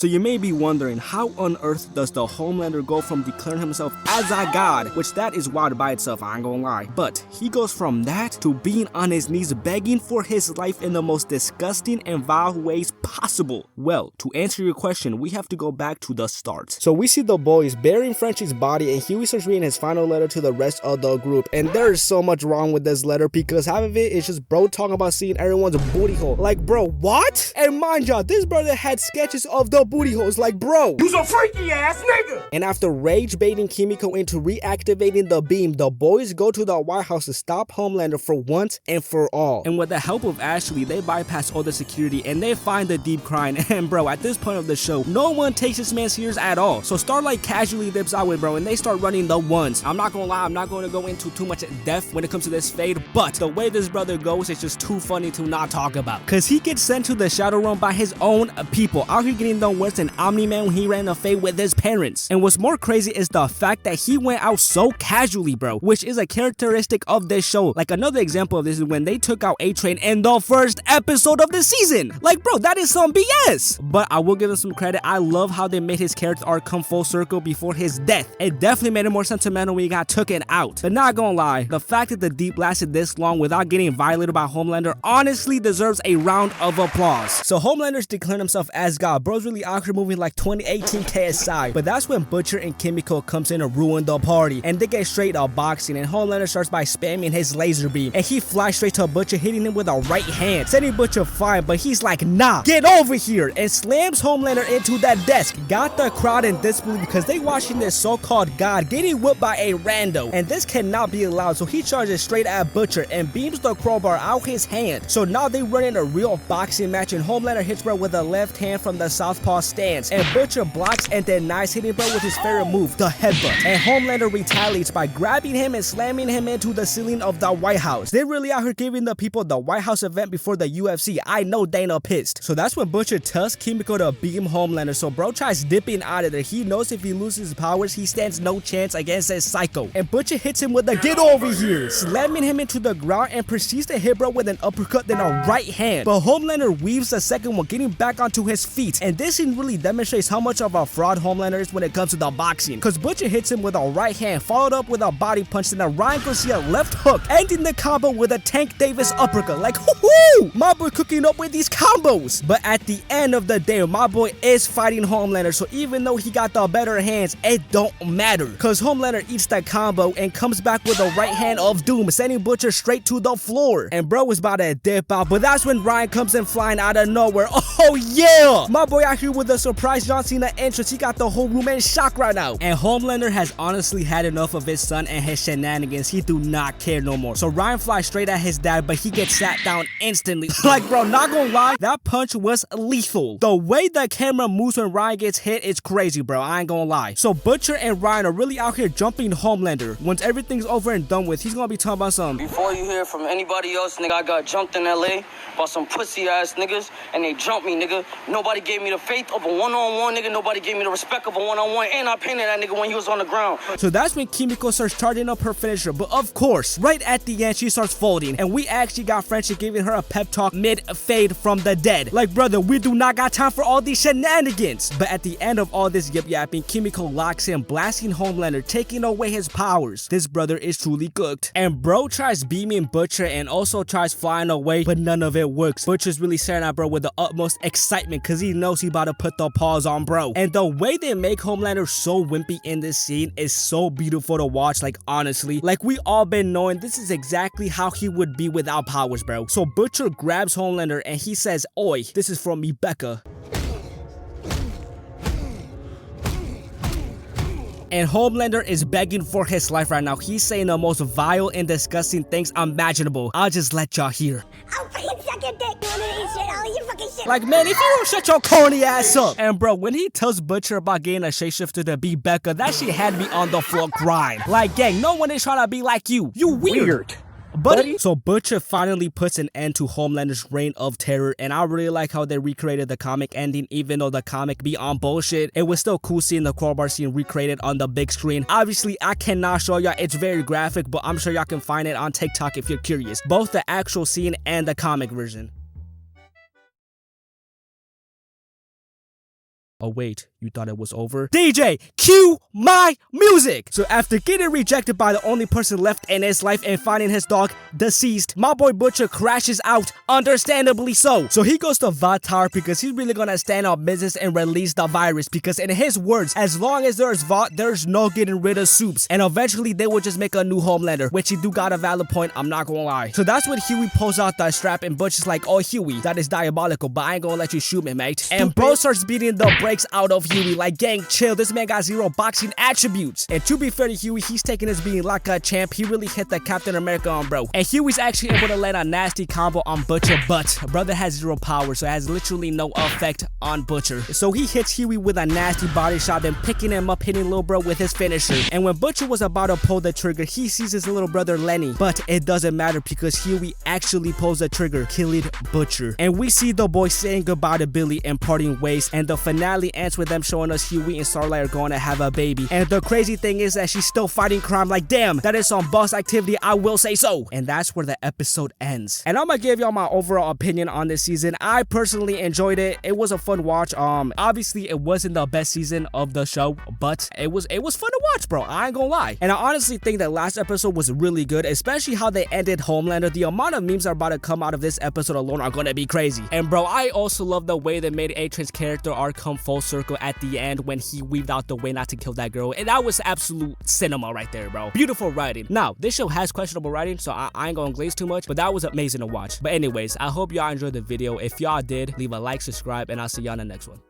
So you may be wondering, how on earth does the Homelander go from declaring himself as a god, which that is wild by itself, I ain't gonna lie, but he goes from that to being on his knees begging for his life in the most disgusting and vile ways possible? Well, to answer your question, we have to go back to the start. So we see the boys burying Frenchie's body, and Huey starts reading his final letter to the rest of the group, and there is so much wrong with this letter because half of it is just bro talking about seeing everyone's booty hole. Like, bro, what? And mind y'all, this brother had sketches of the booty holes. Like, bro, you's a freaky ass nigga. And after rage baiting Kimiko into reactivating the beam, the boys go to the White House to stop Homelander for once and for all. And with the help of Ashley, they bypass all the security and they find the Deep crying. And bro, at this point of the show, no one takes this man serious at all. So Starlight casually dips out with bro, and they start running the ones. I'm not gonna lie, I'm not going to go into too much depth when it comes to this fade, but the way this brother goes is just too funny to not talk about. Cause he gets sent to the Shadow Realm by his own people, out here getting done worse than Omni-Man when he ran a fade with his parents. And what's more crazy is the fact that he went out so casually, bro, which is a characteristic of this show. Like, another example of this is when they took out A-Train in the first episode of the season. Like, bro, that is some BS. But I will give him some credit. I love how they made his character arc come full circle before his death. It definitely made it more sentimental when he got taken out. But not gonna lie, the fact that the Deep lasted this long without getting violated by Homelander honestly deserves a round of applause. So Homelander's declaring himself as God. Bro's really out here moving like 2018 KSI. But that's when Butcher and Kimiko comes in to ruin the party, and they get straight up boxing, and Homelander starts by spamming his laser beam, and he flies straight to Butcher, hitting him with a right hand, sending Butcher flying, but he's like, nah, get over here, and slams Homelander into that desk. Got the crowd in disbelief because they watching this so-called god getting whipped by a rando, and this cannot be allowed, so he charges straight at Butcher and beams the crowbar out his hand. So now they run in a real boxing match, and Homelander hits bro with a left hand from the southpaw stance, and Butcher blocks and denies, hitting bro with his favorite move, the headbutt. And Homelander retaliates by grabbing him and slamming him into the ceiling of the White House. They really out here giving the people the White House event before the UFC. I know Dana pissed. So that's when Butcher tells Kimiko to beam Homelander, so bro tries dipping out of there. He knows if he loses his powers, he stands no chance against this psycho. And Butcher hits him with a get over here, slamming him into the ground, and proceeds to hit bro with an uppercut, then a right hand. But Homelander weaves the second one, getting back onto his feet. And this scene really demonstrates how much of a fraud Homelander is when it comes to the boxing. Cause Butcher hits him with a right hand, followed up with a body punch, and a Ryan Garcia left hook, ending the combo with a Tank Davis uppercut. Like, whoo-hoo! My boy cooking up with these combos. But at the end of the day, my boy is fighting Homelander, so even though he got the better hands, it don't matter. Cause Homelander eats that combo and comes back with a right hand of doom, sending Butcher straight to the floor. And bro was about to dip out, but that's when Ryan comes in flying out of nowhere. Oh yeah! My boy out here with a surprise John Cena entrance. He got the whole room in shock right now. And Homelander has honestly had enough of his son and his shenanigans. He do not care no more. So Ryan flies straight at his dad, but he gets sat down instantly. Like, bro, not gonna lie, that punch was lethal. The way the camera moves when Ryan gets hit is crazy, bro. I ain't gonna lie. So Butcher and Ryan are really out here jumping Homelander. Once everything's over and done with, he's gonna be talking about something. Before you hear from anybody else, nigga, I got jumped in LA by some pussy ass niggas, and they jumped me, nigga. Nobody gave me the faith of a one-on-one, nigga. Nobody gave me the respect of a one-on-one, and I painted that nigga when he was on the ground. So that's when Kimiko starts charging up her finisher, but of course, right at the end, she starts folding, and we actually got Frenchie giving her a pep talk mid-fade from the dead. Like, brother, we do not got time for all these shenanigans. But at the end of all this yip-yapping, Kimiko locks him, blasting Homelander, taking away his powers. This brother is truly cooked. And bro tries beaming Butcher and also tries flying away, but none of it works. Butcher's really staring at bro with the utmost excitement because he knows he about to put the paws on bro. And the way they make Homelander so wimpy in this scene is so beautiful to watch. Like, honestly, like we all been knowing this is exactly how he would be without powers, bro. So Butcher grabs Homelander and he says, "Oi, this is from me, Becca." And Homelander is begging for his life right now. He's saying the most vile and disgusting things imaginable. I'll just let y'all hear. I'll fucking suck your dick, doing this shit, all you fucking shit. Like, man, if you don't shut your corny ass up. And bro, when he tells Butcher about getting a shapeshifter to be Becca, that shit had me on the floor crying. Like, gang, no one is trying to be like you. You weird. Buddy. So Butcher finally puts an end to Homelander's reign of terror, and I really like how they recreated the comic ending. Even though the comic be on bullshit, it was still cool seeing the crowbar scene recreated on the big screen. Obviously, I cannot show y'all, it's very graphic, but I'm sure y'all can find it on TikTok if you're curious. Both the actual scene and the comic version. Oh wait, you thought it was over? DJ, cue my music! So after getting rejected by the only person left in his life and finding his dog deceased, my boy Butcher crashes out, understandably so. So he goes to VOD Tower because he's really gonna stand on business and release the virus, because in his words, as long as there's VOD, there's no getting rid of Soups, and eventually they will just make a new Homelander, which he do got a valid point, I'm not gonna lie. So that's when Huey pulls out the strap and Butch is like, oh Huey, that is diabolical, but I ain't gonna let you shoot me, mate. And bro starts beating the brakes out of Huey, like, gang, chill, this man got zero boxing attributes. And to be fair to Huey, he's taking his beating like a champ. He really hit the Captain America on bro. And Huey's actually able to land a nasty combo on Butcher, but brother has zero power, so it has literally no effect on Butcher. So he hits Huey with a nasty body shot, then picking him up, hitting little bro with his finisher. And when Butcher was about to pull the trigger, he sees his little brother Lenny, but it doesn't matter because Huey actually pulls the trigger, killing Butcher. And we see the boys saying goodbye to Billy and parting ways, and the finale ends with them showing us Huey and Starlight are going to have a baby. And the crazy thing is that she's still fighting crime. Like, damn, that is some boss activity, I will say so. And that's where the episode ends. And I'm gonna give y'all my overall opinion on this season. I personally enjoyed it. It was a fun watch. Obviously it wasn't the best season of the show, but it was fun to watch, bro. I ain't gonna lie. And I honestly think that last episode was really good, especially how they ended Homelander. The amount of memes that are about to come out of this episode alone are gonna be crazy. And bro, I also love the way they made A-Train's character arc come full circle at the end when he weaved out the way not to kill that girl. And that was absolute cinema right there, bro. Beautiful writing. Now, this show has questionable writing, so I ain't gonna glaze too much, but that was amazing to watch. But anyways, I hope y'all enjoyed the video. If y'all did, leave a like, subscribe, and I'll see y'all in the next one.